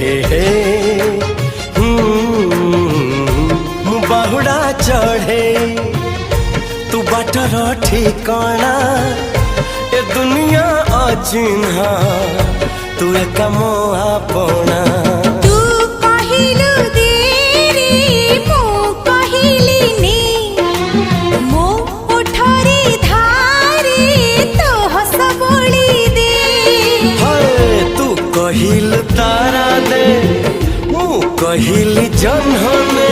हे हे बाहुड़ा चढ़े तू बाटर ठिकाना ए दुनिया अचिन्हा तू एक मोआ पोना कहिल तारा दे मु कहिल जन्हने